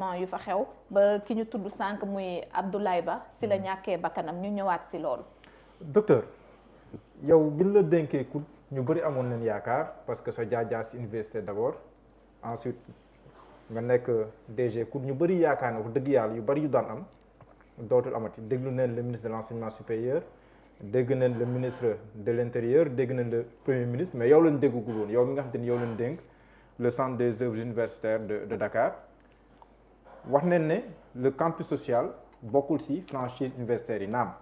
yu fa xew ba ki ñu tudd sànq muy Abdoulaye Ba si la ñàkkee bakkanam ñu ñëwaat si loolu. docteur yow bi la dénkee COUD ñu bëri amoon nañ yaakaar parce que sa jaar-jaar si université d'abord ensuite nga nekk DG COUD ñu bëri yaakaar ne wax dëgg yàlla yu bëri yu daan am dootul amati déglu neen le ministre de l'enseignement supérieur dégg neen le ministre de l'intérieur dégg neen le premier ministre mais yow lañ déggugul woon yow mi nga xam te ni yow lañ dénk le centre des œuvres universitaires de Dakar wax neen ne le campus social bokkul si franchise universitaire yi naam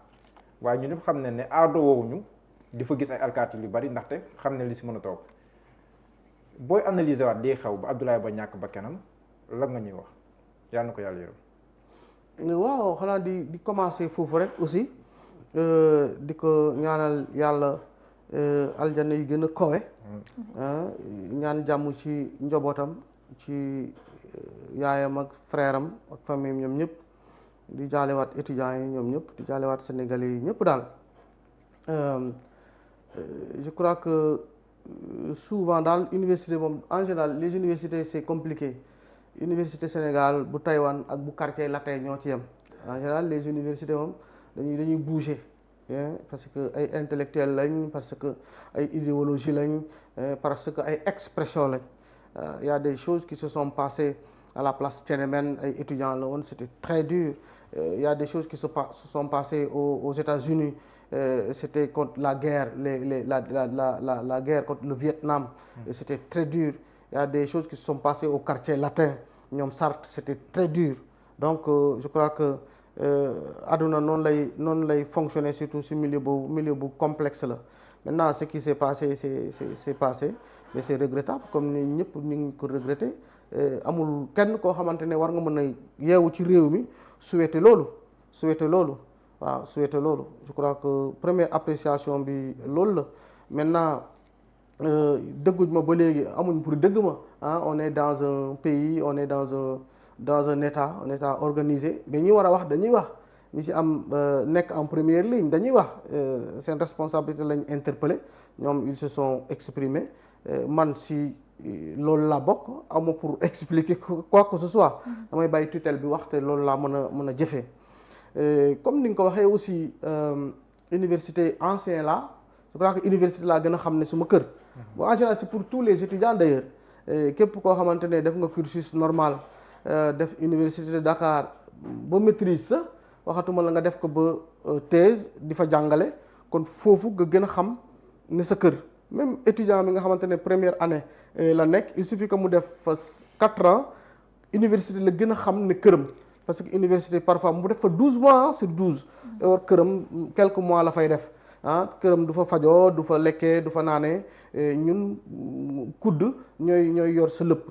waaye ñu ñëpp xam ne aado woowuñu di fa gis ay alkaati yu bari ndaxte xam ne li si mën a toog booy analyser waat lii xew ba Abdoulaye Ba ñàkk bakkanam lan nga ñuy wax yal na ko yàlla yërëm. waaw xanaa di commencer foofu rek aussi di ko ñaanal yàlla aljana yi gën a kowe ñaan jàmm ci njabootam ci yaayam ak frère am ak famille ñoom ñëpp di jaalewaat étudiants yi ñoom ñëpp di jaalewaat sénégalais yi ñëpp daal je crois que souvent daal université moom en général les universités c'est compliqué université Sénégal bu Taïwan ak bu quartier latin ñoo ci yem en général les universités moom dañuy bouger parce que ay intellectuels lañ parce que ay idéologie lañ parce que ay expression lañ il y a des choses qui se sont passées à la place Tiananmen ay étudiants la woon c'était très dur il y a des choses qui se sont passées aux États-Unis c'était contre la guerre la guerre contre le Vietnam et c'était très dur il y a des choses qui se sont passées au quartier latin ñoom Sarthe c'était très dur donc je crois que àdduna noonu lay fonctionner surtout si milieu bu complexe la maintenant ce qui s'est passé c'est passé mais c'est regrettable comme ni ñëpp ñu ngi ko regretter amul kenn koo xamante ne war nga mën a yeewu ci réew mi souhaiter loolu waaw souhaiter loolu je crois que première appréciation bi loolu la maintenant dëgguñ ma ba léegi amuñ pour dëgg ma on est dans un pays on est dans un état organisé mais ñi war a wax dañuy wax ñi ci am nekk en première ligne dañuy wax seen responsabilité lañ interpellé ñoom ils se sont exprimés man si loolu laa bokk awma pour expliquer quoi que ce soit damay bàyyi tutelle bi wax te loolu laa mën a jëfee comme ni nga ko waxee aussi université ancien là je crois que université laa gën a xam ne suma kër bon en général c'est pour tous les étudiants d'ailleurs képp koo xamante ne def nga cursus normal def université de Dakar ba maîtrise sa waxatuma la nga def ko ba thèse di fa jàngale kon foofu nga gën a xam ne sa kër même étudiant bi nga xamante ne première année la nekk il suffit que mu def fa 4 ans université la gën a xam ne këram parce que université parfois mu def fa 12 mois sur 12 or këram quelques mois la fay def këram du fa fajoo du fa lekkee du fa naanee ñun kudd ñooy yor sa lépp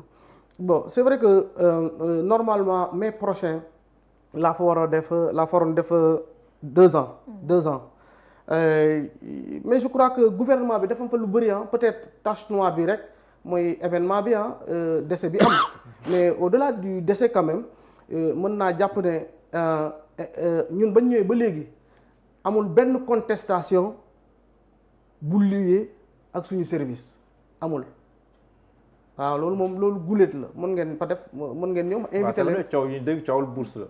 bon c'est vrai que normalement mai prochain laa fa waroon def 2 ans mais je crois que gouvernement bi dafa fa lu bëri peut-être tache noire bi rek mooy événement bi décès bi am mais au-delà du décès quand même mën naa jàpp ne ñun bañ ñëwee ba léegi amul benn contestation bu lié ak suñu service amul waaw loolu moom loolu guléet la mën ngeen ñëw ma invité leen coow yi dégg coowul bourse la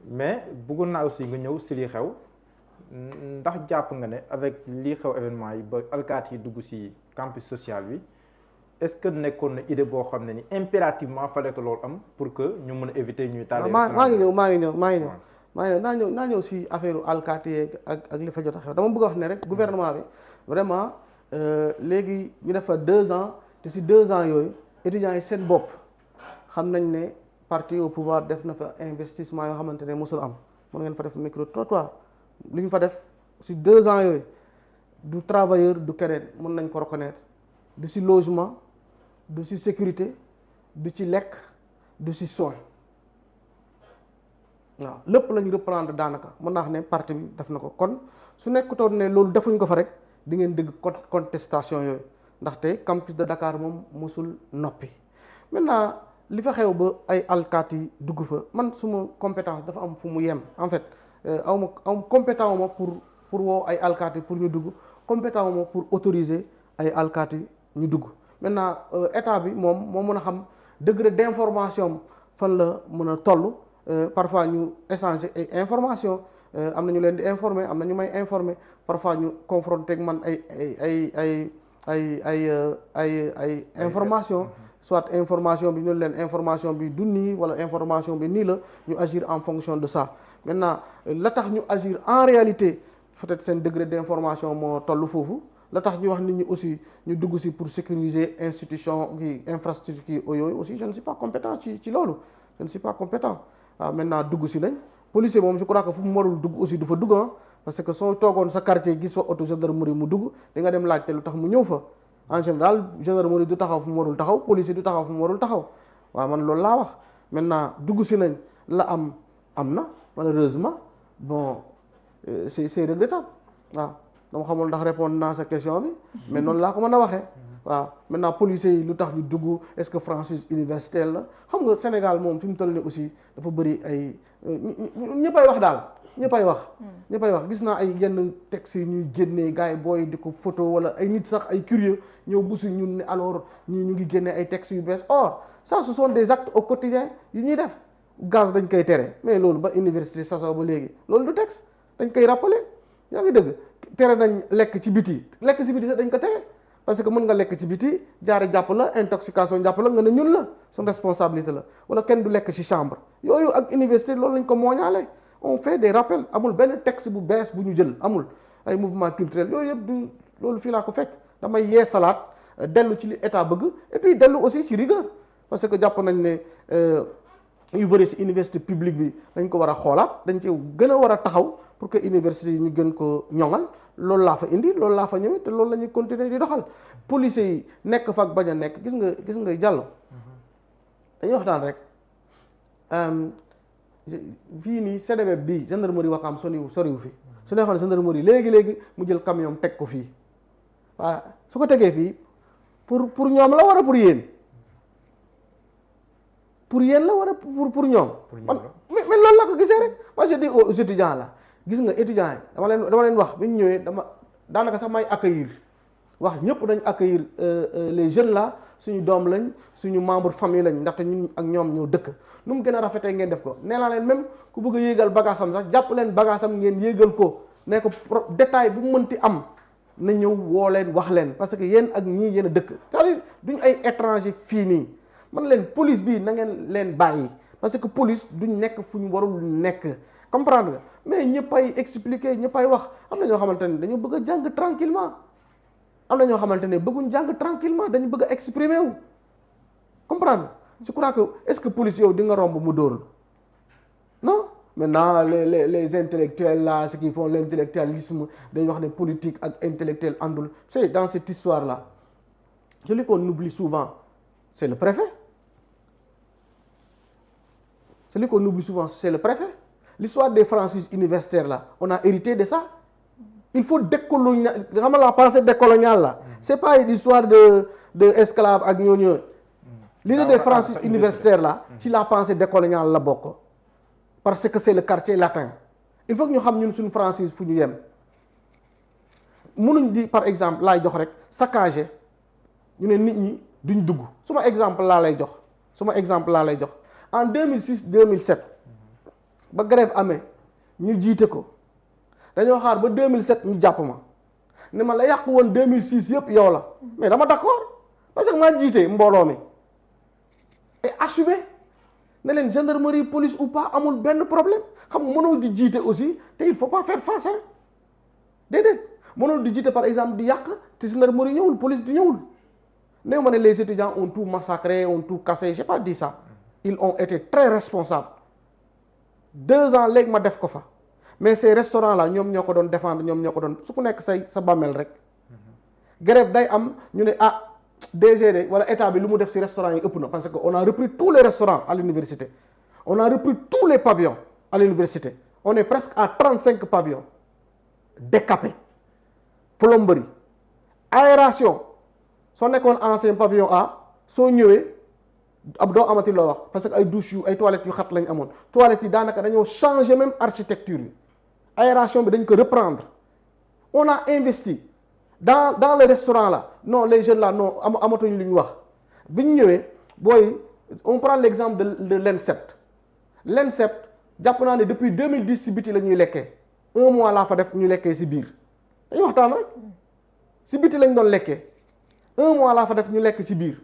mais bëggoon naa aussi nga ñëw si lii xew ndax jàpp nga ne avec lii xew événement yi ba alkaati yi dugg si campus social bi est-ce que nekkoon na idée boo xam ne ni impérativement fallait que loolu am pour que ñu mën a éviter ñuy taal maa ngi ñëw naa ñëw si affaire alkaati yeeg ak li fa jot a xew dama bëgg a wax ne rek gouvernement bi vraiment léegi ñu def fa 2 ans te si 2 ans yooyu étudiants yi seen bopp xam nañ ne parti au pouvoir def na fa investissement yoo xamante ne mosul am mën ngeen fa def micro trottoir li ñu fa def si 2 ans yooyu du travailleur du keneen mën nañ ko reconnaître du si logement du si sécurité du ci lekk du si soin waaw lépp la ñu reprendre daanaka mën naa xam ne parti bi def na ko kon su nekkutoon ne loolu defuñ ko fa rek di ngeen dégg contestation yooyu ndaxte campus de Dakar moom mosul noppi maintenant li fa xew ba ay alkaati dugg fa man suma compétence dafa am fu mu yem en fait am compétent ma pour woo ay alkaati pour ñu dugg compétent ma pour autoriser ay alkaati ñu dugg maintenant état bi moom moo mën a xam degré d'information fan la mën a toll parfois ñu échanger ay information am na ñu leen di informer am na ñu may informer parfois ñu confronter ak man ay information soit information bi ñu leen information bi du nii wala information bi nii la ñu agir en fonction de ça maintenant la tax ñu agir en réalité peut-être seen degré d'information moo toll foofu la tax ñu wax nit ñi aussi ñu dugg si pour sécuriser institution ki infrastructure ki yooyu aussi je ne suis pas compétent ci loolu je ne suis pas compétent waaw maintenant dugg si nañ policier moom je crois que fu mu warul dugg aussi du fa dugg parce que soo toogoon sa quartier gis fa auto gendarmerie mu dugg di nga dem laajte lu tax mu ñëw fa en général gendarmerie du taxaw fu mu warul taxaw policier du taxaw fu mu warul taxaw waaw man loolu laa wax maintenant dugg si nañ la am na malheureusement bon c'est regrettable waaw dama xamul ndax répondre naa sa question bi mais noonu laa ko mën a waxee waaw maintenant policiers yi lu tax ñu dugg est-ce que franchise universitaire la xam nga Sénégal moom fi mu toll nii aussi dafa bëri ay ñëppay wax daal ñëppay wax gis naa ay yenn textes yi ñuy génnee gars yi booy di ko photo wala ay nit sax ay curieux ñëw busu ñun ne alors ñii ñu ngi génnee ay textes yu bees or ça ce sont des actes au quotidien yu ñuy def gaz dañ koy tere mais loolu ba université sasoo ba léegi loolu du texte dañ koy rappeler yaa ngi dëgg tere nañ lekk ci biti sax dañ ko tere parce que mën nga lekk ci biti jaare jàpp la intoxication jàpp la nga ne ñun la son responsabilité la wala kenn du lekk ci chambre yooyu ak université loolu lañ ko mooñaale on fait des rappels amul benn texte bu bees bu ñu jël amul ay mouvement culturel yooyu yëpp du loolu fii laa ko fekk damay yee salaat dellu ci li état bëgg et puis dellu aussi ci rigueur parce que jàpp nañ ne yu bëri ci université publique bi dañ ko war a xoolaat dañ ci gën a war a taxaw pour que université yi ñu gën ko ñoŋal loolu laa fa indi loolu laa fa ñëwee te loolu la ñuy continuer di doxal policiers yi nekk fa ak bañ a nekk gis nga Diallo dañuy waxtaan rek fii nii CDB bii gendarmerie Ouakam soriwu fi su neexoon ne gendarmerie léegi mu jël camion teg ko fii waaw su ko tegee fii pour ñoom la war a pour yéen la war a pour ñoom mais loolu la ko gisee rek moi je dis aux étudiants là gis nga étudiants yi dama leen wax bi ñu ñëwee daanaka sax may accueillir wax ñëpp dañ accueillir les jeunes là suñu doom lañ suñu membre famille lañ ndaxte ñun ak ñoom ñoo dëkk nu mu gën a rafetee ngeen def ko nee naa leen même ku bëgg a yéegal bagaasam sax jàpp leen bagaasam ngeen yéegal ko ne ko détail bu mu mënti am na ñëw woo leen wax leen parce que yéen ak ñii yéen a dëkk c'est-à-dire duñ ay étranger fii nii man leen police bi na ngeen leen bàyyi parce que police duñ nekk fu ñu warul nekk comprendre nga mais ñëppay expliquer ñëppay wax am na ñoo xamante ne dañoo bëgg a jàng tranquillement am na ñoo xamante ne bëgguñ jàng tranquillement dañu bëgg a exprimer wu comprendre je crois que est-ce que police yow di nga romb mu dóor non maintenant les intellectuels là ceux qui font l'intellectualisme dañuy wax ne politique ak intellectuel àndul c'est dans cette histoire là celui qu'on oublie souvent c'est le préfet l'histoire des franchises universitaires là on a hérité de ça il faut décolonial xam nga la pensée décoloniale là c'est pas une histoire de esclave ak ñooñu l'idée des franchises universitaires là ci la pensée décoloniale la bokk parce que c'est le quartier latin il faut que ñu xam ñun suñu franchise fu ñu yem mënuñ di par exemple laay jox rek saccager ñu ne nit ñi duñ dugg suma exemple laa lay jox en 2006 2007 ba grève amee ñu jiite ko dañoo xaar ba 2007 ñu jàpp ma ne ma la yàqu woon 2006 yëpp yow la mais dama d'accord parce que maa jiite mbooloo mi et assumé ne leen gendarmerie police ou pas amul benn problème xam nga mënoo di jiite aussi te il faut pas faire face hein déedéet mënoo di jiite par exemple di yàq te gendarmerie ñëwul police di ñëwul néew ma ne les étudiants ont tout massacré ont tout cassé j'ai pas dit ça ils ont été très responsables 2 ans léegi ma def ko fa mais ces restaurants là ñoom ñoo ko doon défendre ñoom ñoo ko doon su ku nekk sa bàmmeel rek grève day am ñu ne DG wala état bi lu mu def ci restaurants yi ëpp na parce que on a repris tous les restaurants à l'université on a repris tous les pavillons à l'université on est presque à 35 pavillons décapés plomberie aération soo nekkoon ancien pavillon A soo ñëwee ab doo amati loo wax parce que ay douche yu ay toilettes yu xat lañ amoon toilettes yi daanaka dañoo changer même architecture yi aération bi dañ ko reprendre on a investi dans le restaurant là non les jeunes là non amatuñ lu ñu wax bi ñu ñëwee booy on prend l'exemple de l'INSEP l'INSEP jàpp naa ne depuis 2010 si biti la ñuy lekkee 1 mois laa fa def ñu lekkee si biir dañuy waxtaan rek si biti lañ doon lekkee 1 mois laa fa def ñu lekk ci biir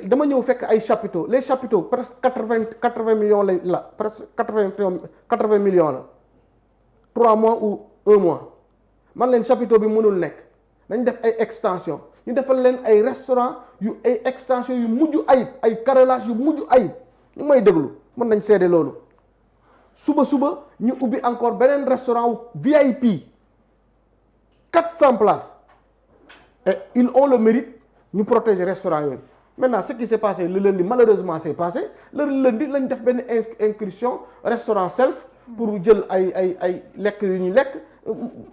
dama ñëw fekk ay chapiteaux les chapiteaux presque 80 millions lañ la presque 80 millions la 3 mois ou 1 mois man leen chapiteau bi mënul nekk nañ def ay extension ñu defal leen ay restaurant yu ay extension yu mujj ayib ay carrelage yu mujj ayib ñu may déglu mën nañ seede loolu suba ñu ubbi encore beneen restaurant VIP 400 places et ils ont le mérite ñu protéger restaurant yooyu maintenant ce qui s'est passé le lundi malheureusement c'est passé le lundi lañ def benn incursion restaurant self pour jël ay lekk yu ñu lekk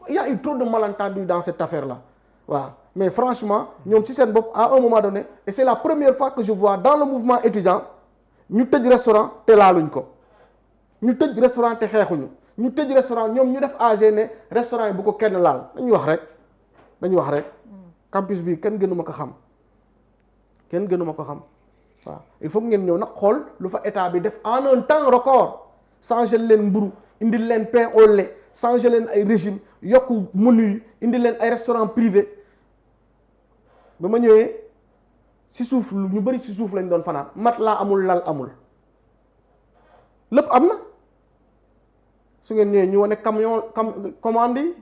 il y a eu trop de malentendus dans cette affaire là waaw mais franchement ñoom ci seen bopp à un moment donné et c'est la première fois que je vois dans le mouvement étudiant ñu tëj restaurant te laaluñ ko ñu tëj restaurant te xeexuñu ñu tëj restaurant ñoom ñu def AG ne restaurant yi bu ko kenn laal dañuy wax rek campus bi kenn gënuma ko xam waaw il faut ngeen ñëw nag xool lu fa état bi def en un temps record changer leen mburu indil leen pain au lait changer leen ay régime yokk menu yi indil leen ay restaurant privé ba ma ñëwee ci suuf lu ñu bëri ci suuf lañ doon fanaan matelas amul lal amul lépp am na su ngeen ñëwee ñu wane camion commande yi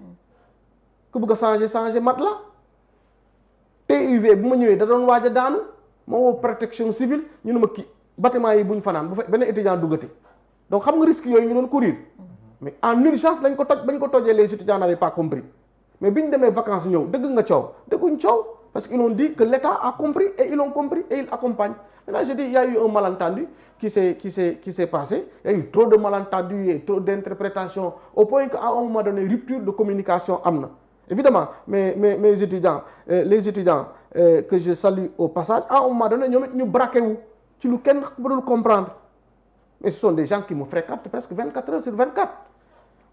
ku bëgg a changer matelas TUV bu ma ñëwee da doon waaj a daanu ma woo protection civile ñu ne ma kii bâtiment yi buñ fanaan bu fekk benn étudiant duggati donc xam nga risque yooyu ñu doon courir mais en urgence lañ ko toj bañ ko tojee les étudiants n'avaient pas compris mais bi ñu demee vacances ñëw dëgg nga coow dëgguñ coow parce qu'ils ont dit que l'État a compris et ils ont compris et ils accompagnent maintenant je dis il y a eu un malentendu qui s'est passé il y a eu trop de malentendus et trop d'interprétations au point qu'à un moment donné rupture de communication am na évidemment mes étudiants les étudiants que je salue au passage à un moment donné ñoom it ñu braqué wu ci lu kenn mënul comprendre mais ce sont des gens qui me fréquentent presque 24 heures sur 24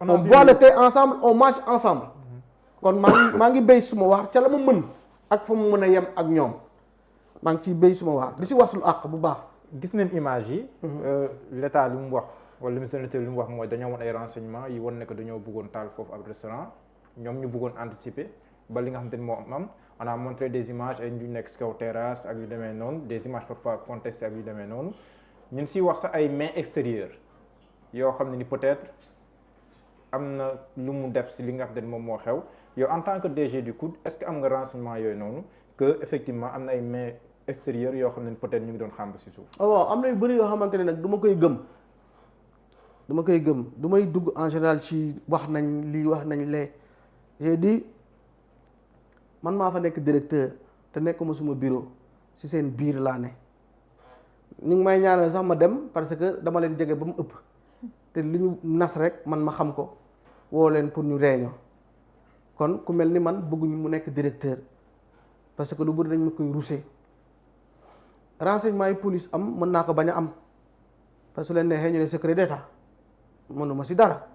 on boit le thé ensemble on mange ensemble kon maa ngi béy suma waar ca la ma mën ak fa mu mën a yem ak ñoom maa ngi ciy béy suma waar di ci waslu àq bu baax gis nañ image yi l'état li mu wax wala le ministère de l'Intérieur li mu wax mooy dañoo woon ay renseignements yi won ne que dañoo bëggoon taal foofu ab restaurant ñoom ñu bëggoon anticiper ba li nga xamante ni moo am on a montré des images ay ñu nekk ci kaw terrasse ak yu demee noonu des images parfois contestées ak yu demee noonu ñun si wax sax ay mains extérieures yoo xam ne ni peut-être am na lu mu def si li nga xamante ni moom moo xew yow en tant que DG du COUD est-ce que am nga renseignement yooyu noonu que effectivement am na ay mains extérieures yoo xam ne peut-être ñu ngi doon xàmb si suuf. waaw am na yu bëri yoo xamante ne nag du ma koy gëm du may dugg en général ci wax nañ lii wax nañ lee j'ai dit man maa fa nekk directeur te nekkuma suma bureau ci seen biir laa ne ñu ngi may ñaanal sax ma dem parce que dama leen jege ba mu ëpp te li ñu nas rek man ma xam ko woo leen pour ñu réunion kon ku mel ni man bëgguñu mu nekk directeur parce que lu bëri dañ ma koy rusé renseignement yi police am mën naa ko bañ a am parce que leen neexee ñu ne secret d'état mënuma ci dara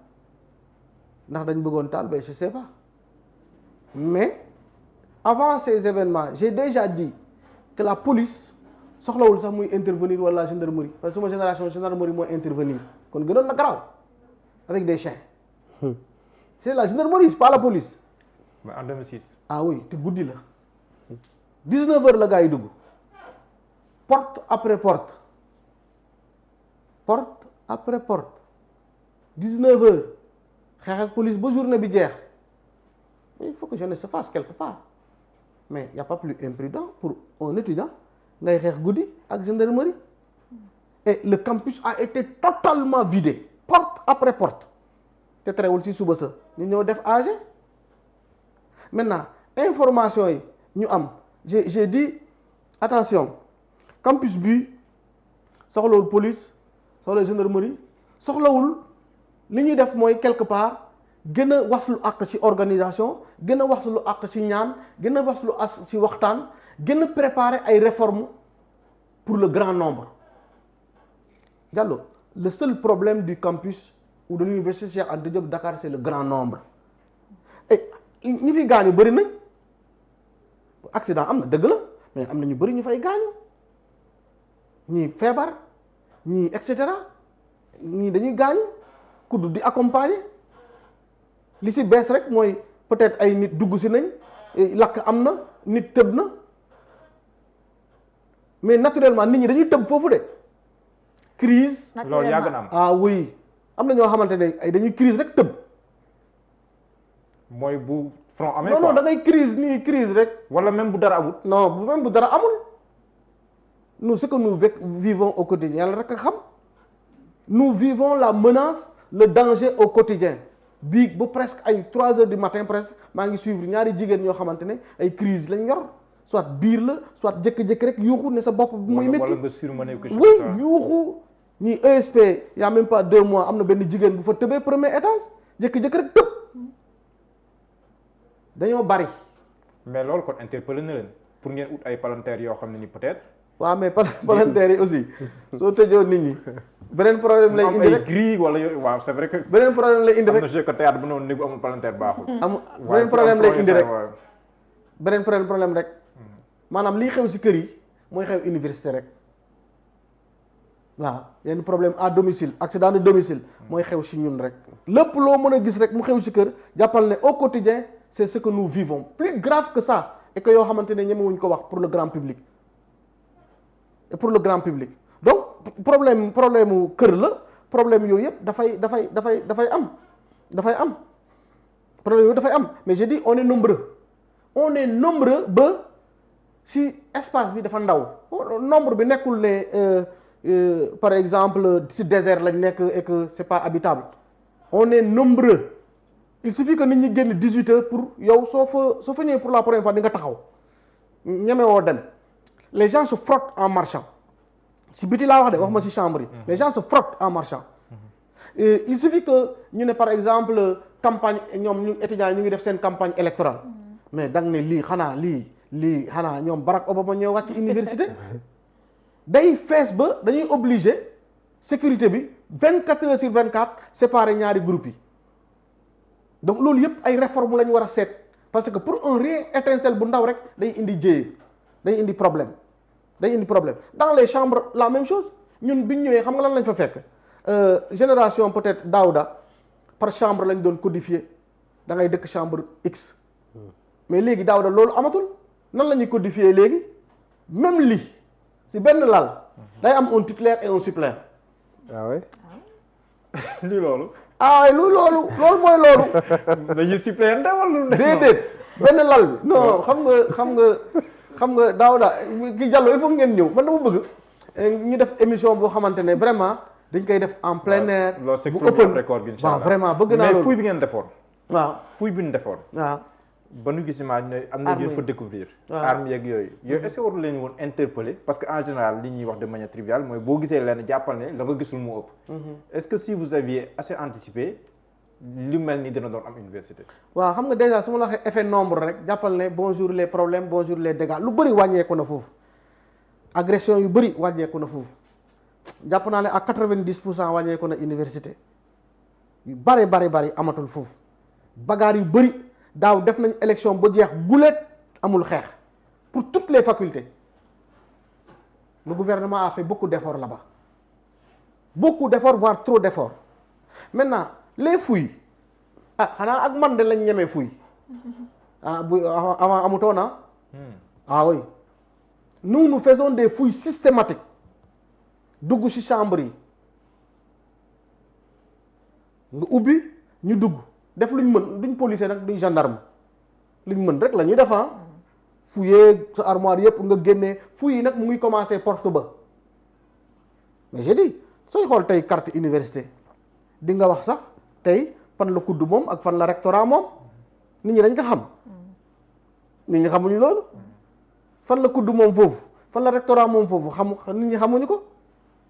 ndax dañ bëggoon taal ba je sais pas mais avant ces événements j'ai déjà dit que la police soxlawul sax muy intervenir wala la gendarmerie parce que sama génération gendarmerie mooy intervenir kon gënoon na garaaw avec des chiens c'est la gendarmerie c'est pas la police. mais en 2006. ah oui te guddi la 19 heures la gars yi dugg porte après porte 19 heures xeex ak police ba journée bi jeex mais il faut que jeunesse se fasse quelque part mais y a pas plus imprudent pour un étudiant ngay xeex guddi ak gendarmerie et le campus a été totalement vidé porte après porte te terewul ci suba sa ñu ñëw def AG maintenant information yi ñu am j'ai dit attention campus bi soxlawul police soxlawul gendarmerie soxlawul li ñuy def mooy quelque part gën a waslu àq ci organisation gën a waslu àq ci ñaan gën a waslu as ci waxtaan gën a préparer ay réformes pour le grand nombre Diallo le seul problème du campus ou de l'université Cheikh Anta Diop Dakar c'est le grand nombre et ñi fi gaañu bëri nañ accident am na dëgg la mais am na ñu bëri ñu fay gaañu ñii feebar ñii et cetera ñii dañuy gaañu kudd di accompagner li si bees rek mooy peut-être ay nit dugg si nañ lakk am na nit tëb na mais naturellement nit ñi dañuy tëb foofu de crise loolu yàgg na am. ah oui am na ñoo xamante ne ay dañuy crise rek tëb. mooy bu front amee non quoi. non da ngay crise nii crise rek. wala même bu dara amul. non même bu dara amul nous ce que nous vivons au quotidien yàlla rek a xam nous vivons la menace le danger au quotidien bii ba presque ay 3 heures du matin presque maa ngi suivre ñaari jigéen ñoo xamante ne ay crise lañ yor soit biir la soit jékki-jékki rek yuuxu ne sa bopp bi muy métti wala nga surmené ko. oui yuuxu ñi ESP y a même pas 2 mois am na benn jigéen bu fa tëbee premier étage jékki-jékki rek tëb dañoo bari. mais loolu kon interpellé na leen pour ngeen ut ay palanteer yoo xam ne ni peut-être. waaw mais palanteer yi aussi soo tëjoo nit ñi beneen problème lay indi rek gris wala yooyu waaw c'est vrai que. beneen problème lay indi rek am na jeu que théâtre bu noonu néeg bu amul palanteer baaxul. beneen problème lay indi rek beneen problème rek maanaam lii xew si kër yi mooy xew université rek waaw yenn problème à domicile accident de domicile mooy xew si ñun rek lépp loo mën a gis rek mu xew si kër jàppal ne au quotidien c'est ce que nous vivons plus grave que ça et que yoo xamante ne ñemewuñ ko wax pour le grand public et pour le grand public donc problème mu kër la problème yooyu yëpp dafay am problème yooyu dafay am mais je dis on est nombreux ba si espace bi dafa ndaw nombre bi nekkul ne par exemple si désert lañ nekk et que c'est pas habitable on est nombreux il suffit que nit ñi génn 18 heures pour yow soo fa ñëwee pour la première fois di nga taxaw ñemewoo dem les gens se frottent en marchant si biti laa wax de wax ma si chambre yi les gens se frottent en marchant il suffit que ñu ne par exemple campagne ñoom ñu étudiants yi ñu ngi def seen campagne électorale mais dang ne lii xanaa ñoom Barack Obama ñoo wàcc université day fees ba dañuy obligé sécurité bi 24 heures sur 24 séparer ñaari groupe yi donc loolu yëpp ay réformes la ñu war a seet parce que pour un rien étincelle bu ndaw rek day indi jéye day indi problème dans les chambres la même chose ñun bi ñu ñëwee xam nga lan lañ fa fekk génération peut-être Daouda par chambre lañ doon codifier da ngay dëkk chambre X mais léegi Daouda loolu amatul nan la ñuy codifier léegi même lit si benn lal day am un titulaire et un suppléant. ah oui lii loolu. ah loolu mooy loolu. dañuy suppléant wala. déedéet benn lal bi non xam nga Daouda ki Diallo il faut ngeen ñëw man dama bëgg ñu def émission boo xamante ne vraiment dañ koy def en plein air. bu open waaw vraiment bëgg naa loolu mais fuy bi ngeen defoon. waaw fuy bi ñu defoon. waaw. ba nu gis image ne am na ñu fa découvrir armes yeeg yooyu est-ce que waru leen woon interpeller parce que en général li ñuy wax de manière triviale mooy boo gisee leen jàppal ne la nga gisul moo ëpp est-ce que si vous aviez assez anticipé li mel ni dina doon am université waaw xam nga déjà su ma la waxee effet nombre rek jàppal ne bonjour les problèmes bonjour les dégâts lu bëri wàññeeku na foofu agression yu bëri wàññeeku na foofu jàpp naa ne à 90% wàññeeku na université yu bari amatul foofu bagarre yu bëri daaw def nañ élection ba jeex guléet amul xeex pour toutes les facultés le gouvernement a fait beaucoup d'efforts là-bas beaucoup d'efforts voire trop d'efforts maintenant les fouilles xanaa ak man de lañ ñemee fouille bu avant amutoon oui nous faisons des fouilles systématiques dugg ci chambre yi nga ubbi ñu dugg def luñ mën duñ policier nag duñ gendarme luñ mën rek la ñuy def fouiller sa armoire yëpp nga génnee fouille yi nag mu ngi commencer porte ba mais j'ai dit sooy xool tey carte université di nga wax sax tey fan la kudd moom ak fan la rectorat moom nit ñi dañ ko xam nit ñi xamuñu loolu fan la kudd moom foofu fan la rectorat moom foofu nit ñi xamuñu ko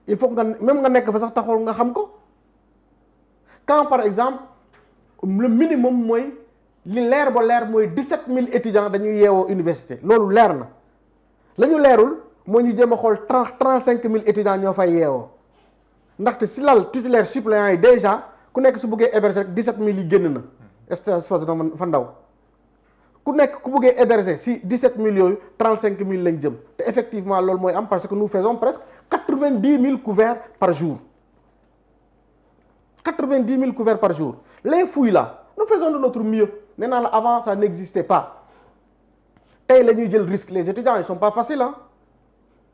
il faut nga même nga nekk fa sax taxul nga xam ko quand par exemple le minimum mooy li leer ba leer mooy 17000 étudiants dañuy yeewoo université loolu leer na la ñu leerul mooy ñu jéem a xool 35000 étudiants ñoo fay yeewoo ndaxte si lal titulaire suppléant yi déjà ku nekk su bëggee héberger rek 17000 yi génn na espace fa ndaw ku nekk ku bëggee héberger si 17000 yooyu 35000 lañ jëm te effectivement loolu mooy am parce que nous faisons presque 80 90 000 couverts par jour. 90 000 couverts par jour. Les fouilles là, nous faisons de notre mieux. Maintenant, avant, ça n'existait pas. Et les risques, les étudiants, ils ne sont pas faciles. Hein?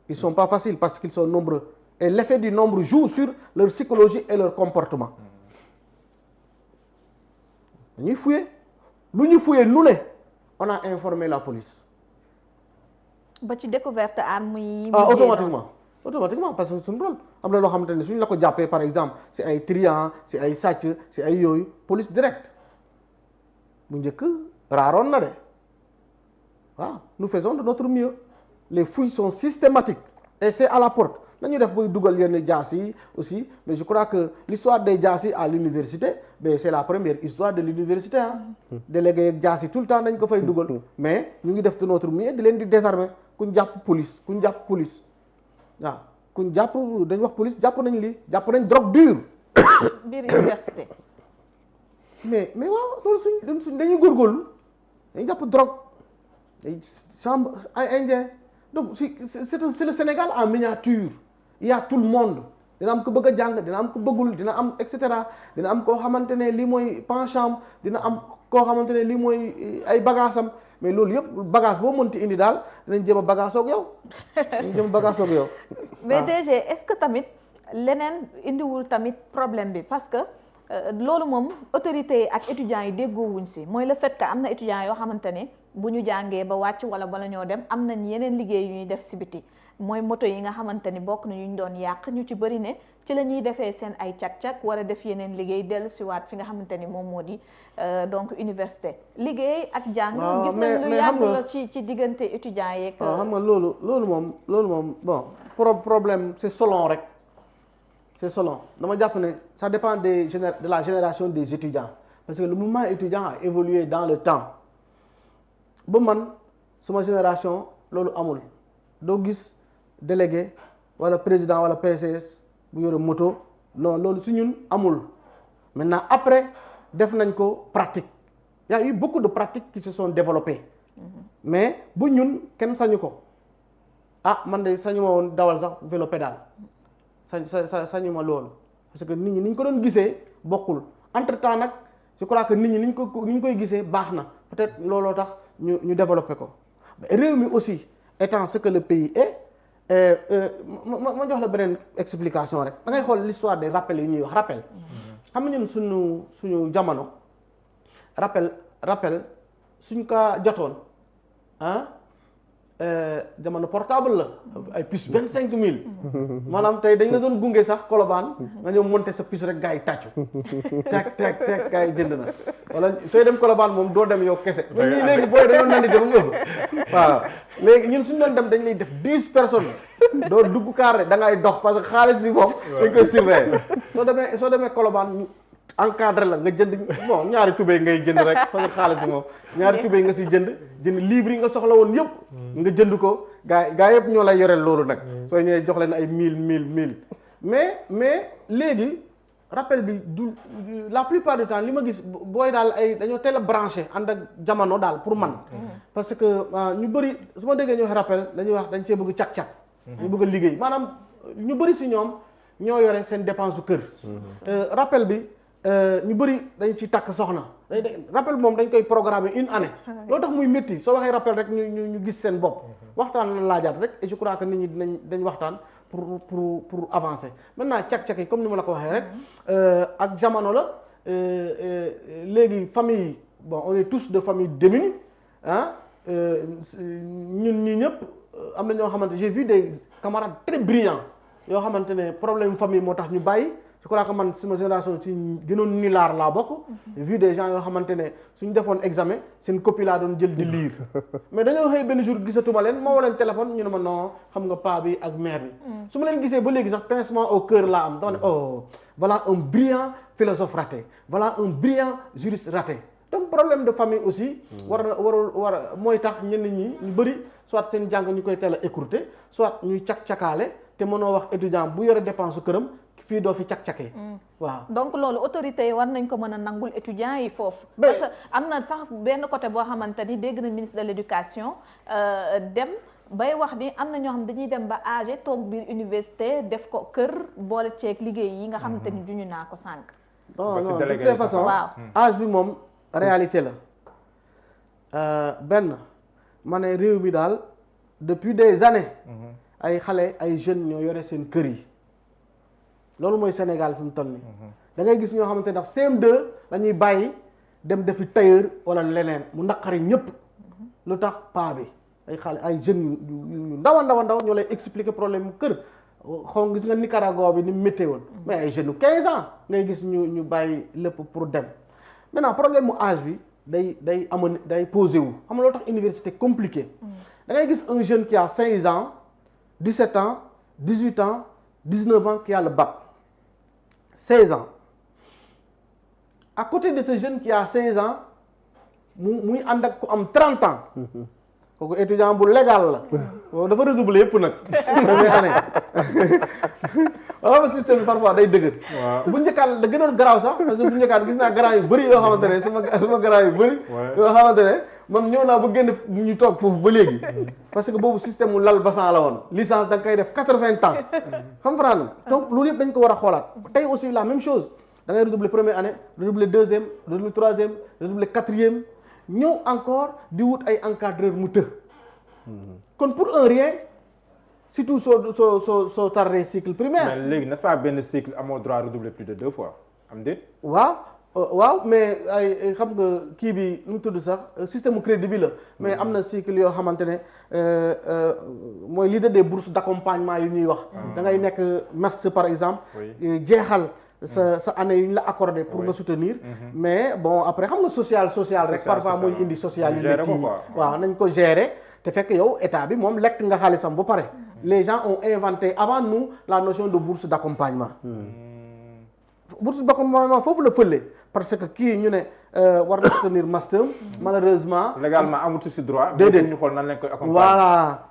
Ils ne sont pas faciles parce qu'ils sont nombreux. Et l'effet du nombre joue sur leur psychologie et leur comportement. Nous fouillons. Nous fouillons, nous, on a informé la police. ba ci découverte armes yi. automatiquement parce que c'est un rôle. am na loo xamante ne suñu la ko jàppee par exemple c'est ay trian c'est ay sàcc c'est ay yooyu police direct bu njëkk raaroon na de waaw nous faisons de notre mieux les fouilles sont systématiques et c'est à la porte nañu def buy dugal yenn jaas yi aussi mais je crois que l'histoire des jaas yi à l'université mais c'est la première histoire de l'université ah délégué ak jaas yi tout le temps dañ ko fay dugal mais ñu ngi def de notre mieux di leen di désarmer kuñ jàpp police waaw kuñ jàpp dañ wax police jàpp nañ lii jàpp nañ drogue dure biir université mais waaw loolu suñ dañuy góorgóorlu dañuy jàpp drogue ay chambre ay indien donc c'est le Sénégal en miniature il y a tout le monde dina am ko bëgg a jàng dina am ko bëggul dina am et cetera dina am koo xamante ne lii mooy penchant dina am koo xamante ne lii mooy ay bagaasam mais loolu yëpp bagage boo mënti indi daal dinañ jéem a bagage ak yow dinañ jéem a bagage ak yow. mais DG est-ce que tamit leneen indiwul tamit problème bi parce que loolu moom autorités yi ak étudiants yi déggoowuñ si mooy le fait que am na étudiants yoo xamante ne bu ñu jàngee ba wàcc wala bala ñoo dem am nañ yeneen liggéey yu ñuy def si biti mooy moto yi nga xamante ni bokk na ñu doon yàq ñu ci bëri ne ci la ñuy defee seen ay cak-cak war a def yeneen liggéey dellu si waat fi nga xamante ni moom moo di donc université liggéey ak jàng gis nañ lu yàgg la ci diggante étudiants yeeg xam nga loolu moom bon problème c'est selon rek c'est selon dama jàpp ne ça dépend de la génération des étudiants parce que le mouvement étudiant a évolué dans le temps ba man suma génération loolu amul doo gis délégué wala président wala PCS bu yore moto non loolu su ñun amul maintenant après def nañ ko pratique y a eu beaucoup de pratiques qui se sont développées mais bu ñun kenn sañu ko man de sañu ma woon dawal sax vélo pédale sañu ma loolu parce que nit ñi ni ñu ko doon gisee bokkul entre temps nag je crois que nit ñi ni ñu koy gisee baax na peut-être looloo tax ñu développé ko réew mi aussi étant ce que le pays est ma jox la beneen explication rek da ngay xool l'histoire des rappels yi ñuy wax rappel xam nga ñun suñu jamono rappel suñ ko jotoon jamono portable la ay puce 25 000 maanaam tey dañ la doon gunge sax Colobane nga ñëw monter sa puce rek gars yi tàccu teg gars yi jënd na wala sooy dem Colobane moom doo dem yow kese ñun ñii léegi booy dañoo nandi dem ëpp waaw léegi ñun suñu doon dem dañ lay def 10 personnes doo dugg carré da ngay dox parce que xaalis bi moom dañ koy surveiller soo demee Colobane encadré la nga jënd bon ñaari tubéy ngay jënd rek parce que xaalis bi moom ñaari tubéy nga si jënd livre yi nga soxla woon yëpp nga jënd ko gaa yëpp ñoo lay yoreel loolu nag soo ñëwee jox leen ay 1000 mais léegi rappel bi du la plupart du temps li ma gis booy daal ay dañoo teel a branché ànd ak jamono daal pour man parce que ñu bëri su ma déggee ñu wax rappel dañuy wax dañ see bëgg cak-cak ñu bëgg a liggéey maanaam ñu bëri si ñoom ñoo yore seen dépense su kër rappel bi ñu bëri dañ ci takk soxna rappel moom dañ koy programmer une année loolu tax muy métti soo waxee rappel rek ñu gis seen bopp waxtaan la laajaat rek et je crois que nit ñi dañ waxtaan pour avancer maintenant cak-cak yi comme ni ma la ko waxee rek ak jamono la léegi famille bon on est tous de famille démunies ñun ñi ñëpp am na ñoo xamante j'ai vu des camarades très brillants yoo xamante ne problème famille moo tax ñu bàyyi je crois que man sama génération ci gënoon nilaar laa bokk vu des gens yoo xamante ne suñu defoon examen seen copie laa doon jël di lire mais dañoo xëy benn jour gisatuma leen ma woo leen téléphone ñu ne ma non xam nga paa bi ak mère bi su ma leen gisee ba léegi sax pincement au cœur laa am dama ne oh voilà un brillant philosophe raté voilà un brillant juriste raté donc problème de famille aussi war mooy tax ñenn ñi ñu bëri soit seen jàng ñu koy teel a écourter soit ñuy cak-cakaale te mënoo wax étudiant bu yore dépense su këram fii doo fi cak-cakee waaw donc loolu autorités yi war nañ ko mën a nangul étudiants yi foofu parce que am na sax benn côté boo xamante ni dégg na ministre de l'éducation dem bay wax ni am na ñoo xam dañuy dem ba âgé toog biir université def ko kër boole ceeg liggéey yi nga xamante ni juñu naa ko sànq. non non de toute façon waaw âge bi moom réalité la benn ma ne réew mi daal depuis des années ay xale ay jeunes ñoo yore seen kër yi loolu mooy Sénégal fi mu toll nii da ngay gis ñoo xamante ndax CM2 dañuy bàyyi dem defi tailleur wala leneen mu naqari ñëpp lu tax paa bi ay xale ay jeunes yu ndaw a ndaw ñoo lay expliquer problème mu kër xaw gis nga Nicaragua bi ni mu méttee woon mais ay jeunes 15 ans ngay gis ñu bàyyi lépp pour dem maintenant problème mu âge bi day amoon day posé wu xam nga loolu tax université compliqué da ngay gis un jeune qui a 16 ans 17 ans 18 ans 19 ans qui a le bac 16 ans à côté de ce jeune qui a 16 ans muy ànd ak ku am 30 ans kooku étudiant bu légal la dafa redoubler yëpp nag première année waaw système bi parfois day dëgër bu njëkkaan da gënoon garaaw sax parce que bu njëkkaan gis naa garant yu bëri yoo xamante ne suma garant yu bëri yoo xamante ne man ñëw naa ba génn ñu toog foofu ba léegi parce que boobu système mu lal basan la woon licence da nga koy def 80 ans comprendre donc loolu yëpp dañ ko war a xoolaat tey aussi la même chose da ngay redoubler première année redoubler deuxième redoubler troisième redoubler quatrième ñëw encore di wut ay encadreur mu të kon pour un rien surtout soo tardé cycle primaire. mais léegi n'est-ce pas benn cycle amoo droit redoubler plus de 2 fois am déet. waaw mais ay xam nga kii bi nu mu tudd sax système crédit bi la mais am na cycle yoo xamante ne mooy leader des bourses d'accompagnement yu ñuy wax. da ngay nekk master par exemple. jeexal. sa année yu ñu la accordé pour nga soutenir mais bon après xam nga social rek parfois mooy indi social yu nekk yi waaw nañ ko gérer te fekk yow état bi moom lekk nga xaalisam ba pare les gens ont inventé avant nous la notion de bourse d'accompagnement bourse d'accompagnement foofu la fële parce que kii ñu ne war na soutenir master malheureusement légalement amatu si droit déedéet ñu xool nan lañ koy accompagner voilà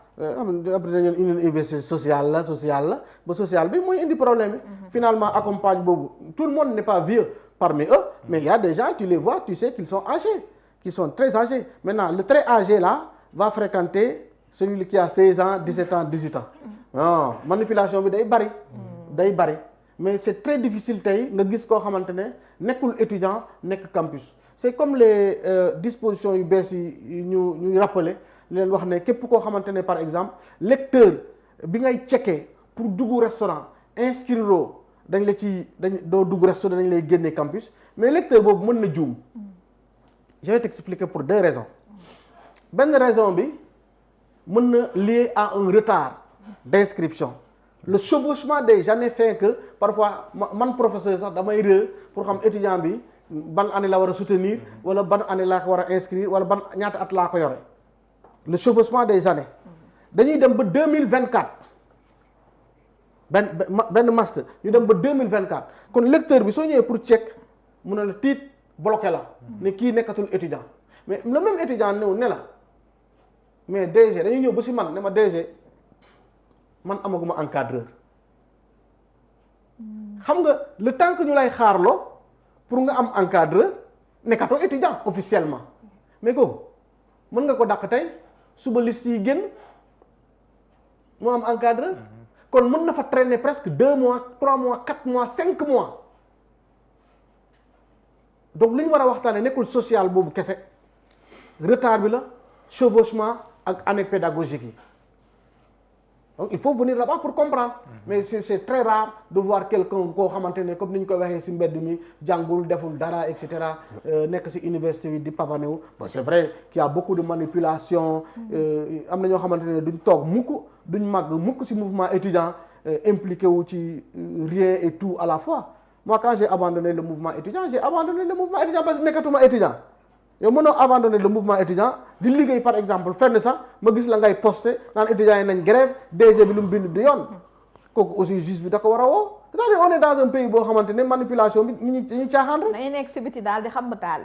après dañu une université sociale la ba social bi mooy indi problème finalement accompagne boobu tout le monde n'est pas vieux parmi eux mais il y a des gens tu les vois tu sais qu'ils sont âgés qui sont très âgés maintenant le très âgé là va fréquenter celui qui a 16 ans 17 ans 18 ans non manipulation bi day bari mais c'est très difficile tey nga gis koo xamante ne nekkul étudiant nekk campus c'est comme les dispositions yu bees yi ñuy rappeler leen wax ne képp koo xamante ne par exemple lecteur bi ngay checker pour dugg restaurant inscrire dañ doo dugg restaurant dañ lay génne campus mais lecteur boobu mën na juum je vais t'expliquer pour 2 raisons benn raison bi mën na lié à un retard d'inscription le chevauchement des années fait que parfois man professeur sax damay réer pour xam étudiant bi ban année la war a soutenir wala ban année laa ko war a inscrire wala ban ñaata at laa ko yore le chevauchement des années dañuy dem ba 2024 benn master ñu dem ba 2024 kon lecteur bi soo ñëwee pour check mu ne la tiit bloqué la ne kii nekkatul étudiant mais le même étudiant ñëw ne la mais DG dañuy ñëw ba si man ne ma DG man amaguma encadreur xam nga le temps que ñu lay xaarloo pour nga am encadreur nekkatoo étudiant officiellement mais kooku mën nga ko dàq tey suba liste yi génn mu am encadreur kon mën na fa traîner presque 2 mois 3 mois 4 mois 5 mois donc li ñu war a waxtaanee nekkul social boobu kese retard bi la chevauchement ak année pédagogique yi donc il faut venir là-bas pour comprendre mais c'est très rare de voir quelqu'un koo xamante ne comme ni ñu ko waxee ci mbedd mi jàngul deful dara et cetera nekk ci université bi di pavané wu bon c'est vrai qu'il y a beaucoup de manipulation am na ñoo xamante ne duñ toog duñ màgg mukk ci mouvement étudiant impliqué wu ci rien et tout à la fois moi quand j'ai abandonné le mouvement étudiant parce que nekkatuma étudiant yow mënoo abandonner le mouvement étudiant di liggéey par exemple fenn sax ma gis la ngay posté naan étudiants yi nañ grève DG bi lu mu bind du yoon kooku aussi juge bi da ko war a woo c'est-à-dire on est dans un pays boo xamante ne manipulation bi nit ñi dañuy caaxaan rek. dañuy nekk si biti daal di xam ba taal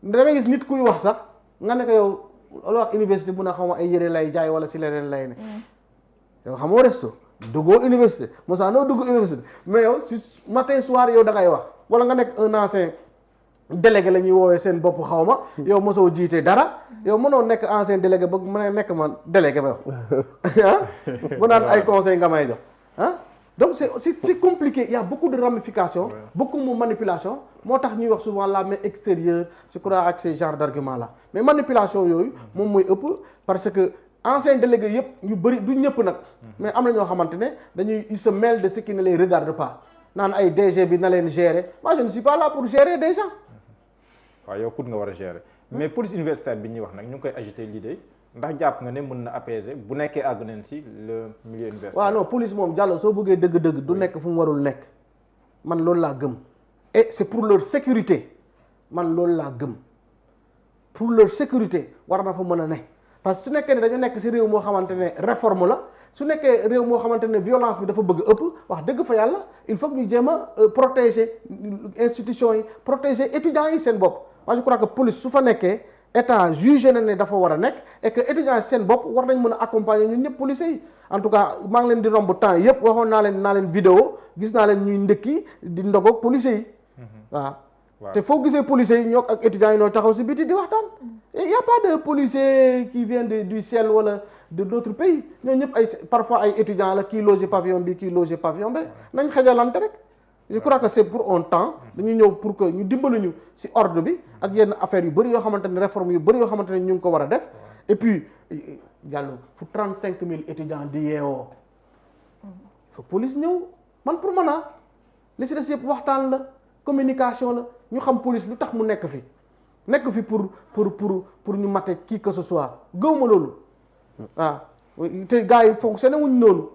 bi. da ngay gis nit kuy wax sax nga ne ko yow loolu wax université bu na xaw ma ay yére lay jaay wala si leneen lay ne yow xamoo resto duggoo université mosaa noo dugg université mais yow si matin soir yow da ngay wax wala nga nekk un ancien délégué la ñuy woowee seen bopp xaw ma yow mosoo jiite dara yow mënoo nekk ancien délégué ba mën nekk man délégué ba ah bu naan ay conseil nga may jox ah donc c'est compliqué il y a beaucoup de ramifications beaucoup de manipulation moo tax ñuy wax souvent la main extérieure je crois ak ces genres d'arguments là mais manipulation yooyu moom mooy ëpp parce que ancien délégué yëpp ñu bëri du ñëpp nag mais am na ñoo xamante ne dañuy ils se mêlent de ce qui ne les regarde pas naan ay DG bi na leen gérer moi je ne suis pas là pour gérer des gens. waaw yow nga war a gérer mais police universitaire bi ñuy wax nag ñu ngi koy agiter l'idée ndax jàpp nga ne mën na apaiser bu nekkee àgg nañ ci le milieu universitaire. waaw non police moom Diallo soo bëggee dëgg-dëgg du nekk fu mu warul nekk man loolu laa gëm et c'est pour leur sécurité man loolu laa gëm pour leur sécurité war na fa mën a ne parce que su nekkee ne dañu nekk ci réew moo xamante ne réforme la su nekkee réew moo xamante ne violence bi dafa bëgg ëpp wax dëgg fa yàlla il faut que ñu jéem a protéger institutions yi protéger étudiants yi seen bopp. moi je crois que police su fa nekkee état jugé na ne dafa war a nekk et que étudiants seen bopp war nañ mën a accompagner ñun ñëpp policiers yi en tout cas maa ngi leen di romb temps yëpp waxoon naa leen vidéo gis naa leen ñuy ndëkki di ndogoog policiers yi waaw te foo gisee policiers yi ñoo ak étudiants yi ñoo taxaw si biti di waxtaan et y a pas de policier qui vient du ciel wala de d'autres pays ñoo ñëpp ay parfois ay étudiants la kii logé pavillon bi kii logé pavillon bi nañ xajalante rek je crois que c'est pour un temps dañu ñëw pour que ñu dimbali ñu ci ordre bi ak yenn affaires yu bëri yoo xamante ne réforme yu bëri yoo xamante ne ñu ngi ko war a def et puis Diallo fu 35 000 étudiants di yeewoo fa police ñëw man pour man li ci des yëpp waxtaan la communication la ñu xam police lu tax mu nekk fi pour ñu mate qui que ce soit gëwma loolu waaw te gars yi fonctionné wuñ noonu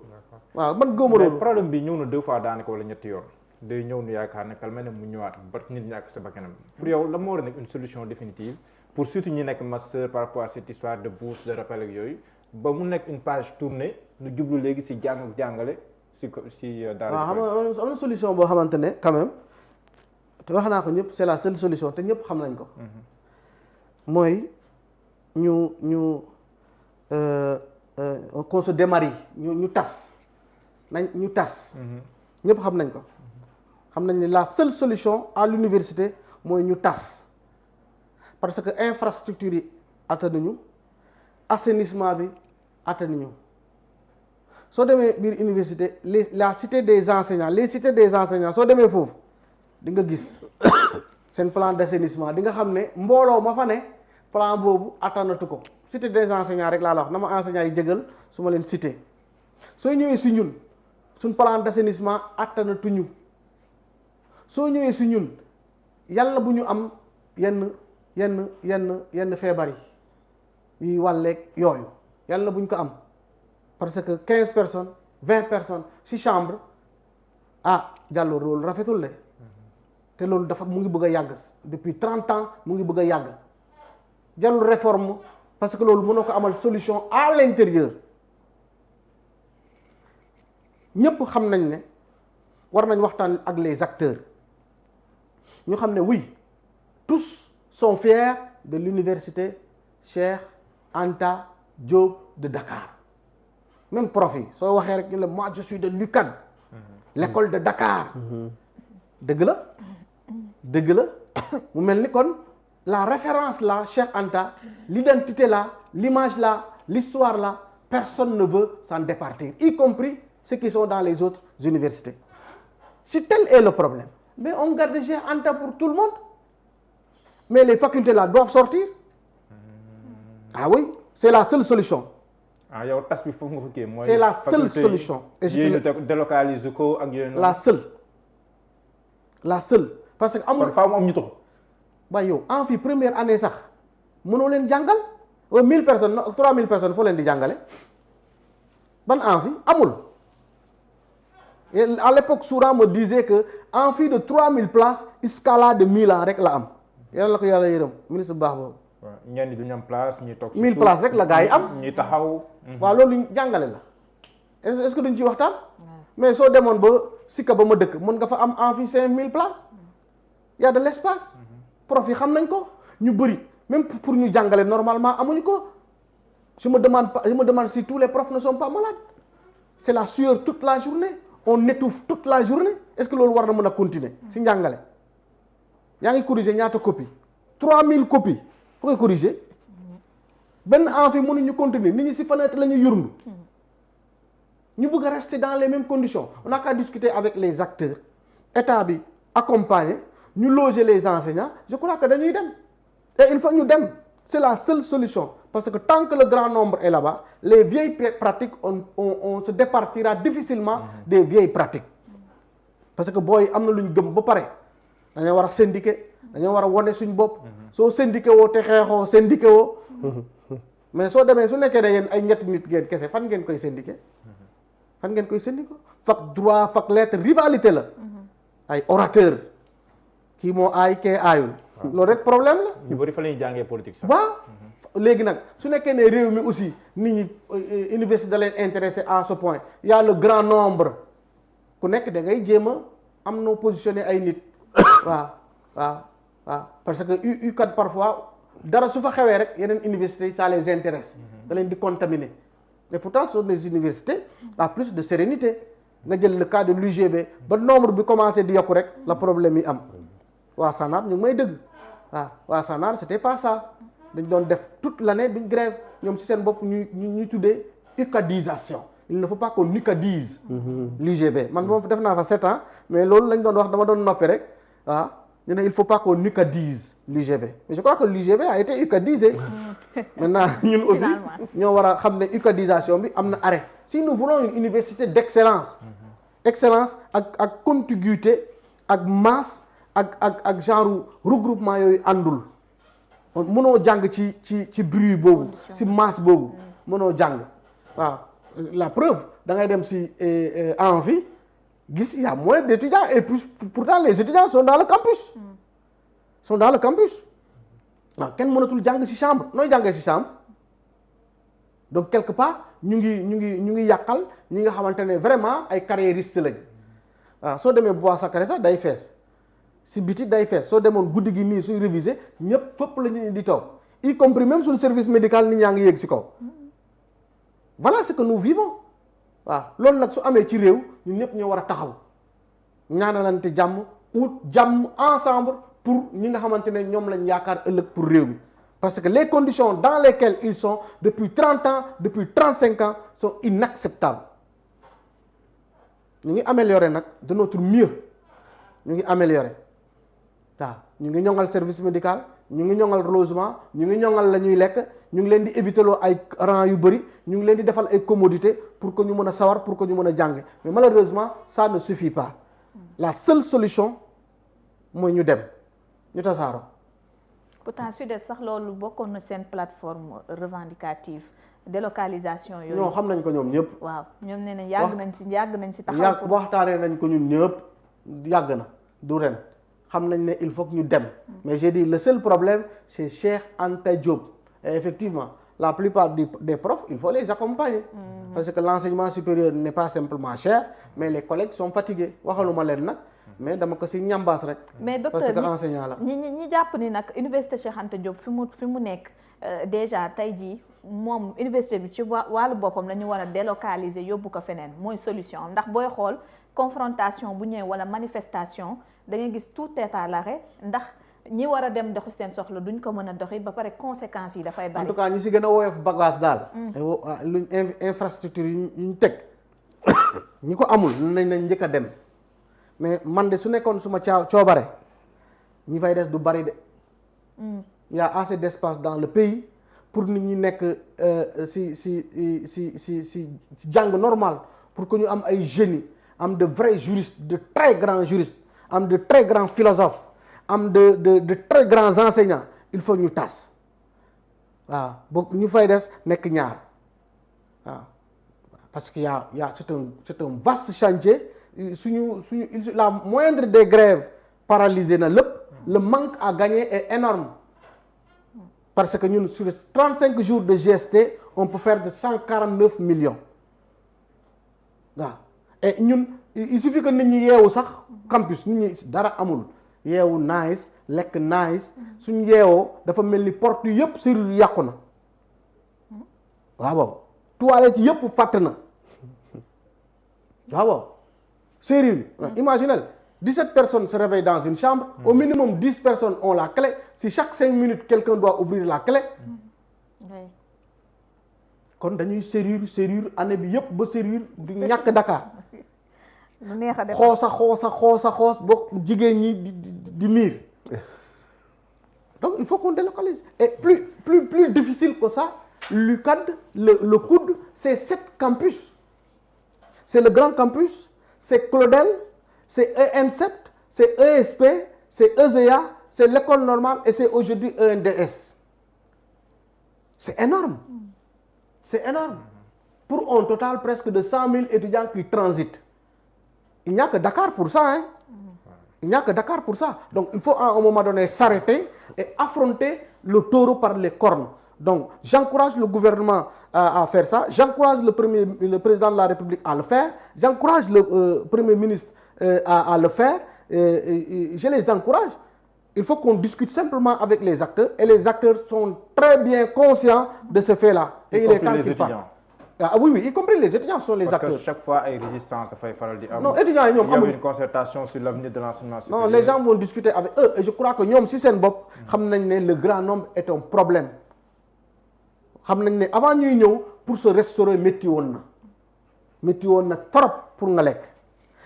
waaw man gëwma loolu problème bi ñëw na 2 fois daanaka wala ñetti yoon day ñëw nu yaakaar ne kalmene mu ñëwaat ba nit ñàkk sa bakkanam pour yow la moo war a nekk une solution définitive pour surtout ñi nekk master par rapport à cette histoire de bourse de rappel ak yooyu ba mu nekk une page tournée nu jublu léegi si jàng ak jàngale si daara. waaw xam nga am na solution boo xamante ne quand même te wax naa ko ñëpp c'est la seule solution te ñëpp xam nañ ko mooy qu'on se démarie ñu tas ñu tas ñëpp xam nañ ko xam nañ ne la seule solution à l'université mooy ñu tas parce que infrastructure yi attanuñu assainissement bi attanuñu soo demee biir université la cité des enseignants les cités des enseignants soo demee foofu di nga gis seen plan d'assainissement di nga xam ne mbooloo ma fa ne plan boobu attanatu ko cité des enseignants rek laa la wax na ma enseignants yi jégal su ma leen cité soo ñëwee si ñun suñ plan d'assainissement attanatuñu soo ñëwee si ñun yàlla bu ñu am yenn feebar yi wàlleeg yooyu yàlla bu ñu ko am parce que 15 personnes 20 personnes si chambre Diallo loolu rafetul de te loolu dafa mu ngi bëgg a yàgg depuis 30 ans mu ngi bëgg a yàgg jarul réforme parce que loolu mënoo ko amal solution à l'intérieur ñëpp xam nañ ne war nañ waxtaan ak les acteurs ñu xam ne oui tous sont fiers de l'université Cheikh Anta Diop de Dakar même prof yi soo waxee rek ñu la moi je suis de l'UCAD l'école de Dakar dëgg la mu mel ni kon la référence là Cheikh Anta l'identité là l'image là l'histoire là personne ne veut s'en départir y compris ceux qui sont dans les autres universités si tel est le problème mais on garde Cheikh Anta pour tout le monde mais les facultés là doivent sortir oui c'est la seule solution yow tas bi foofu nga ko kii mooy c'est la seule solution et je délocalise ko ak yooyu la seule parce que amul faaw mu am ñu tax waaye yow en fi première année sax mënoo leen jàngal 1000 personnes 3000 personnes foo leen di jàngale ban amphi amul et à l'époque Soura me disait que amphi de 3000 places Scala de 1000 ans rek la am yàlla la ko yàlla yërëm ministre bu baax boobu. waaw ñenn ñi duñu am place ñuy toog 1000 places rek la gars yi am ñuy taxaw. waaw loolu jàngale la est-ce que duñ ci waxtaan. mais soo demoon ba Sika ba ma dëkk mën nga fa am amphi 5000 places y a de l'espace. prof yi xam nañ ko ñu bëri même pour ñu jàngale normalement amuñu ko je me demande si tous les profs ne sont pas malades c'est la sueur toute la journée on étouffe toute la journée est-ce que loolu war na mën a continuer si njàngale yaa ngi corriger ñaata copie 3000 copies fu nga corriger benn amphi mënuñu continuer nit ñi ci fenêtre la ñuy yurndu ñu bëgg a rester dans les mêmes conditions on n'a qu'à discuter avec les acteurs état bi accompagner ñu loger les enseignants je crois que dañuy dem et il faut ñu dem c'est la seule solution parce que tant que le grand nombre est là-bas les vieilles pratiques on se départira difficilement des vieilles pratiques parce que booy am na lu ñu gëm ba pare dañoo war a syndiquer dañoo war a wone suñ bopp soo syndiqué woo te xeexoo syndiqué woo mais soo demee su nekkee ne yéen ay ñetti nit ngeen kese fan ngeen koy syndiqué fan ngeen koy syndiqué fac droit fac lettre rivalité la ay orateur kii moo aay kee aayul loolu rek problème la ñu bëri fa la ñuy jàngee politique sax. waaw léegi nag su nekkee ne réew mi aussi nit ñi université da leen intéressé à ce point il y a le grand nombre ku nekk da ngay jéem a am noo positionné ay nit waaw parce que UCAD parfois dara su fa xewee rek yeneen universités ça les intéresse da leen di contaminer et pourtant ce sont des universités à plus de sérénité nga jël le cas de l'UGB ba nombre bi commencé di yokku rek la problème yi am waa Sanar ñu ngi may dëgg waa Sanar c'était pas ça dañ doon def toute l'année duñ grève ñoom ci seen bopp ñuy tuddee UCADisation il ne faut pas qu'on UCADise l'UGB man moom def naa fa 7 ans mais loolu lañ doon wax dama doon noppi rek ñu ne il faut pas qu'on UCADise l'UGB mais je crois que l'UGB a été UCADisé maintenant ñun aussi ñoo war a xam ne UCADisation bi am na arrêt si nous voulons une université d'excellence excellence ak contiguïté ak masse ak genre regroupement yooyu àndul mënoo jàng ci bruit boobu ci masse boobu mënoo jàng waaw la preuve da ngay dem ci amphi gis il y a moins d'étudiants et plus pourtant les étudiants sont dans le campus waaw kenn mënatul jàng ci chambre nooy jàngee ci chambre donc quelque part ñu ngi yàqal ñi nga xamante ne vraiment ay carriéristes lañ waaw soo demee bois sacré sax day fees si biti day fees soo demoon guddi gi nii suy réviser ñëpp fépp la ñu di toog y compris même suñu service médical nit ñaa ngi yéeg ci kaw voilà ce que nous vivons waaw loolu nag su amee ci réew ñun ñëpp ñoo war a taxaw ñaanalante jàmm ut jàmm ensemble pour ñi nga xamante ne ñoom lañ yaakaar ëllëg pour réew mi parce que les conditions dans lesquelles ils sont depuis 30 ans depuis 35 ans sont inacceptables ñu ngi améliorer nag de notre mieux ñu ngi améliorer waaw ñu ngi ñoŋal service médical ñu ngi ñoŋal logement ñu ngi ñoŋal la ñuy lekk ñu ngi leen di éviter loo ay rang yu bëri ñu ngi leen di defal ay commodités pour que ñu mën a sawar pour que ñu mën a jàng mais malheureusement ça ne suffit pas la seule solution mooy ñu dem ñu tasaaroo. pourtant SUDES sax loolu bokkoon na seen plateforme revendicative délocalisation yooyu. ñoo xam nañ ko ñoom ñëpp. waaw ñoom nee nañ yàgg nañ ci taxaw. waxtaanee nañ ko ñun ñëpp yàgg na du ren. xam nañ ne il faut que ñu dem mais j'ai dit le seul problème c'est Cheikh Anta Diop et effectivement la plupart des profs il faut les accompagner parce que l'enseignement supérieur n'est pas simplement cher mais les collègues sont fatigués waxaluma leen nag mais dama ko ci ñambaas rek mais docteur parce que enseignant la ñi jàpp ni nag université Cheikh Anta Diop fi mu nekk déjà tey jii moom université bi ci wàllu boppam la ñu war a délocaliser yóbbu ko feneen mooy solution ndax booy xool confrontation bu ñëwee wala manifestation da ngay gis tout est à l'arrêt ndax ñi war a dem doxi seen soxla duñ ko mën a doxi ba pare conséquences yi dafay bari. en tout cas ñi ci gën a woyof bagage daal. luñ infrastructure yi ñu teg ñi ko amul nañ njëkk a dem mais man de su nekkoon suma coobare ñi fay des du bari de. il y a assez d'espace dans le pays pour nit ñi nekk si jàng normal pour que ñu am ay génie am de vrais juristes de très grands juristes. am de très grands philosophes am de très grands enseignants il faut ñu tas waaw boo ñu fay des nekk ñaar waaw parce que y a c'est un vaste chantier suñu la moindre des grèves paralysé na lépp le manque à gagner est énorme parce que ñun sur 35 jours de GST on peut perdre 149 millions waaw et ñun il suffit que nit ñi yeewu sax campus nit ñi dara amul yeewu nice lekk nice suñ yeewoo dafa mel ni porte yëpp serrure yàqu na waaw toilette yëpp fàtt na waaw serrure imaginez 17 personnes se réveillent dans une chambre, au minimum 10 personnes ont la clé. Si chaque 5 minutes, quelqu'un doit ouvrir la clé, kon dañuy serrure année bi yëpp ba serrure di ñàkk Dakar. xoos ba jigéen ñi di miir. Donc il faut qu'on délocalise. Et plus difficile que ça, l'UCAD, le COUD, c'est 7 campus. C'est le grand campus, c'est Claudel, c'est EN7, c'est ESP, c'est ESEA, c'est l'école normale et c'est aujourd'hui ENDS. C'est énorme. C'est énorme. Pour un total presque de 100 000 étudiants qui transitent. Il n'y a que Dakar pour ça, hein. Il n'y a que Dakar pour ça. Donc il faut à un moment donné s'arrêter et affronter le taureau par les cornes. Donc j'encourage le gouvernement à faire ça. J'encourage le président de la République à le faire. J'encourage le Premier ministre à le faire. Je les encourage. Il faut qu'on discute simplement avec les acteurs. Et les acteurs sont très bien conscients de ce fait-là. Et il est temps qu'ils parlent. Ah oui, y compris les étudiants sont les acteurs. Parce que chaque fois, il y a résistance. Non, étudiants, il y a une concertation sur l'avenir de l'enseignement supérieur. Non, les gens vont discuter avec eux. Et je crois que nous, si c'est un bop, le grand nombre est un problème. Avant nous, pour se restaurer, mettons trop pour nous.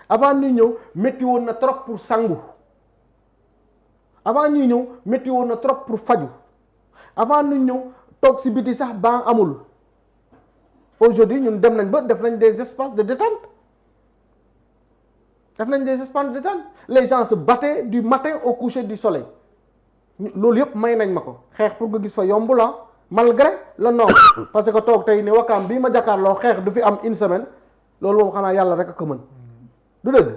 Avant nous, mettons trop pour sangou. Avant nous, mettons trop pour fadou. Avant nous, toxibité ça ban amoul. Aujourd'hui, nous avons des espaces de détente. Des espaces de détente. Les gens se battaient du matin au coucher du soleil. Loolu yëpp may nañ ma ko xeex pour nga gis fa yombul malgré le nom. Parce que toog tey ne Wakaam bii ma jàkkaarloo xeex du fi am une semaine loolu moom xanaa yàlla rek a ko mën. Du dëgg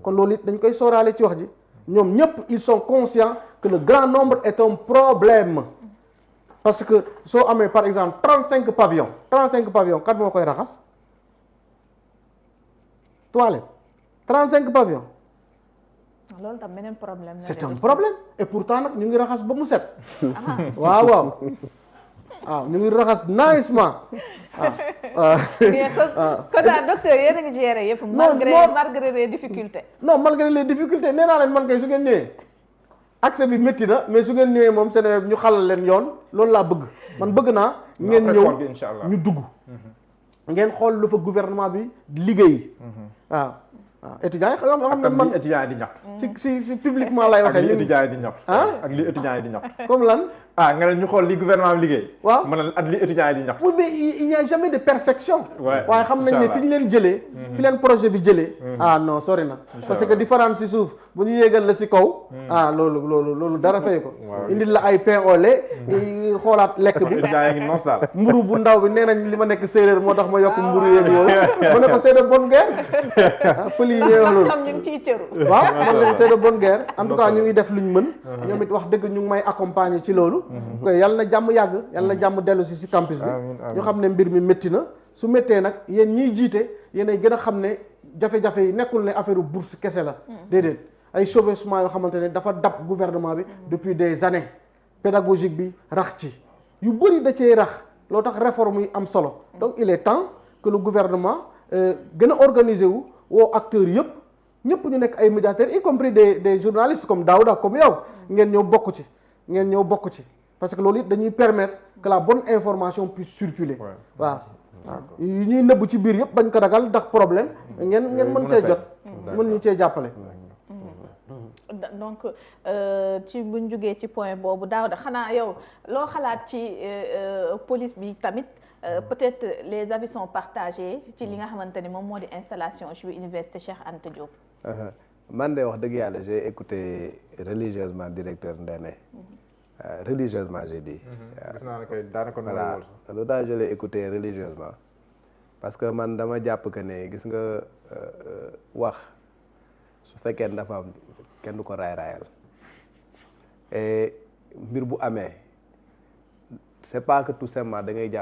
kon loolu it dañ koy sóoraale ci wax ji ñoom ñëpp ils sont conscients que le grand nombre est un problème. Parce que soo amee par exemple 35 pavillons kat moo koy raxas toilette 35 pavillons. loolu tam beneen problème la. C'est un problème et pourtant nag ñu ngi raxas ba mu set. waaw ñu ngi raxas nicement. kon daal docteur yéen a ngi gérer yëpp. malgré les difficultés. non malgré les difficultés nee naa leen man kay su ngeen ñëwee. accès bi métti na mais su ngeen ñëwee moom seen ñu xalal leen yoon loolu laa bëgg man bëgg naa ngeen ñëw ñu dugg ngeen xool lu fa gouvernement bi liggéey waaw étudiants yi xam ne man étudiants yi di ñaxtu si publiquement lay waxee li étudiants yi di ñaxtu ak li étudiants yi di ñaxtu comme lan nga ne ñu xool li gouvernement bi liggéey waaw man ak li étudiants yi di ñaxtu oui mais il n'y a jamais de perfection waaye xam nañ ne fi ñu leen jëlee fi leen projet bi jëlee non sori na parce que différence si suuf bu ñu yéegal la si kaw loolu dara fay ko indil la ay pain au lait xoolaat lekk bi mburu bu ndaw bi nee nañ li ma nekk séeréer moo tax ma yokk mburu yeeg yooyu mu ne ko c'est de bonne guerre pël yi ñooy wax loolu ñu ngi ciy cëru waaw man leen c'est de bonne guerre en tout cas ñu ngi def luñ mën ñoom it wax dëgg ñu ngi may accompagner ci loolu yàlla na jàmm yàgg yàlla na jàmm dellu si campus bi ñu xam ne mbir mi métti na su méttee nag yéen ñiy jiite yéenay gën a xam ne jafe-jafe yi nekkul ne affaire bourse kese la déedéet ay chevauchement yoo xamante ne dafa dab gouvernement bi depuis des années pédagogique bi rax ci yu bëri da cee rax loo tax réforme yi am solo donc il est temps que le gouvernement gën a organiser wu woo acteurs yëpp ñëpp ñu nekk ay médiateurs y compris des journalistes comme Daouda comme yow ngeen ñëw bokk ci parce que loolu it dañuy permettre que la bonne information puisse circuler waaw yi ñuy nëbb ci biir yëpp bañ ko ragal ndax problème ngeen mën cee jot mën ñu cee jàppale donc ci buñ jógee ci point boobu Daouda xanaa yow loo xalaat ci police bi tamit peut-être les avis sont partagés ci li nga xamante ni moom moo di installation ci université Cheikh Anta Diop. man de wax dëgg yàlla j'ai écouté religieusement directeur Ndéné religieusement j'ai dit. gis naa ne kay daanaka voilà lu tax je l'ai écouté religieusement parce que man dama jàpp que ne gis nga wax su fekkee dafa am kenn du ko raay-raayal et mbir bu amee c'est pas que tout simplement da ngay jàpp